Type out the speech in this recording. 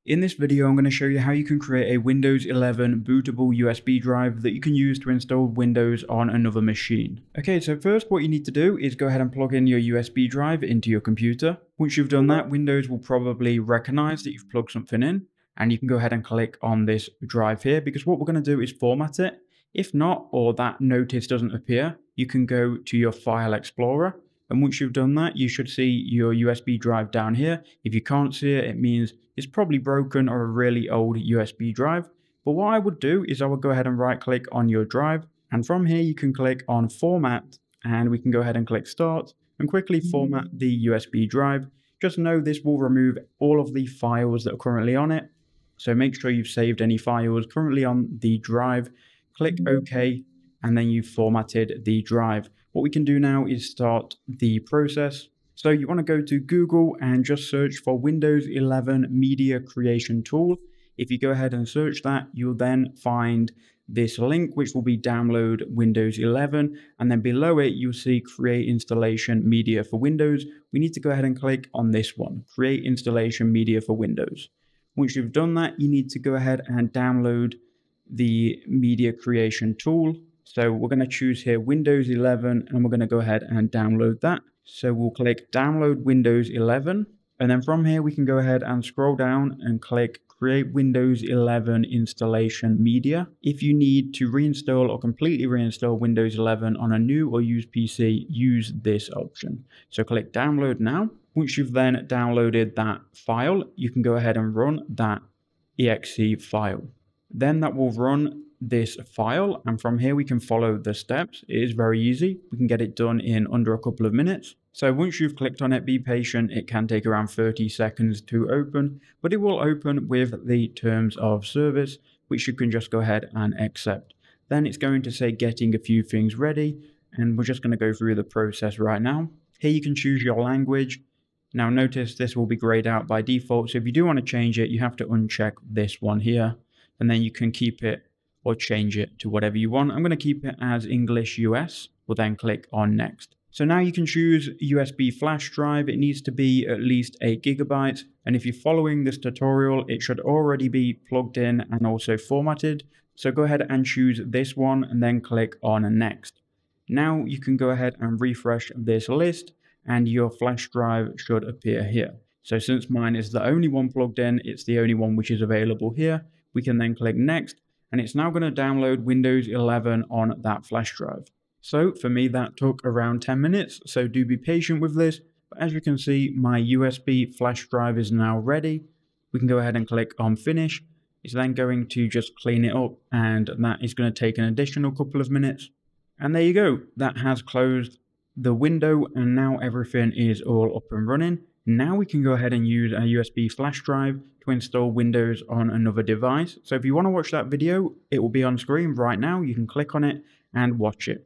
In this video, I'm going to show you how you can create a Windows 11 bootable USB drive that you can use to install Windows on another machine. Okay, so first what you need to do is go ahead and plug in your USB drive into your computer. Once you've done that, Windows will probably recognize that you've plugged something in, and you can go ahead and click on this drive here, because what we're going to do is format it. If not, or that notice doesn't appear, you can go to your File Explorer. And once you've done that, you should see your USB drive down here. If you can't see it, it means it's probably broken or a really old USB drive. But what I would do is I would go ahead and right click on your drive. And from here, you can click on Format, and we can go ahead and click Start and quickly format the USB drive. Just know this will remove all of the files that are currently on it. So make sure you've saved any files currently on the drive. Click OK, and then you've formatted the drive. What we can do now is start the process. So you want to go to Google and just search for Windows 11 Media Creation Tool. If you go ahead and search that, you'll then find this link, which will be download Windows 11. And then below it, you'll see create installation media for Windows. We need to go ahead and click on this one, create installation media for Windows. Once you've done that, you need to go ahead and download the media creation tool. So we're going to choose here Windows 11, and we're going to go ahead and download that. So we'll click download Windows 11, and then from here we can go ahead and scroll down and click create Windows 11 installation media. If you need to reinstall or completely reinstall Windows 11 on a new or used PC, use this option. So click download now. Once you've then downloaded that file, you can go ahead and run that exe file. Then that will run this file, and from here we can follow the steps. It is very easy. We can get it done in under a couple of minutes. So once you've clicked on it, be patient. It can take around 30 seconds to open, but it will open with the terms of service, which you can just go ahead and accept. Then it's going to say getting a few things ready, and we're just going to go through the process right now. Here you can choose your language. Now notice this will be grayed out by default, so if you do want to change it, you have to uncheck this one here, and then you can keep it or change it to whatever you want. I'm going to keep it as English US. We'll then click on next. So now you can choose USB flash drive. It needs to be at least 8 GB. And if you're following this tutorial, it should already be plugged in and also formatted. So go ahead and choose this one and then click on next. Now you can go ahead and refresh this list and your flash drive should appear here. So since mine is the only one plugged in, it's the only one which is available here. We can then click next, and it's now going to download Windows 11 on that flash drive. So for me, that took around 10 minutes, so do be patient with this. But as you can see, my USB flash drive is now ready. We can go ahead and click on finish. It's then going to just clean it up, and that is going to take an additional couple of minutes. And there you go, that has closed the window, and now everything is all up and running. Now we can go ahead and use a USB flash drive to install Windows on another device. So if you want to watch that video, it will be on screen right now. You can click on it and watch it.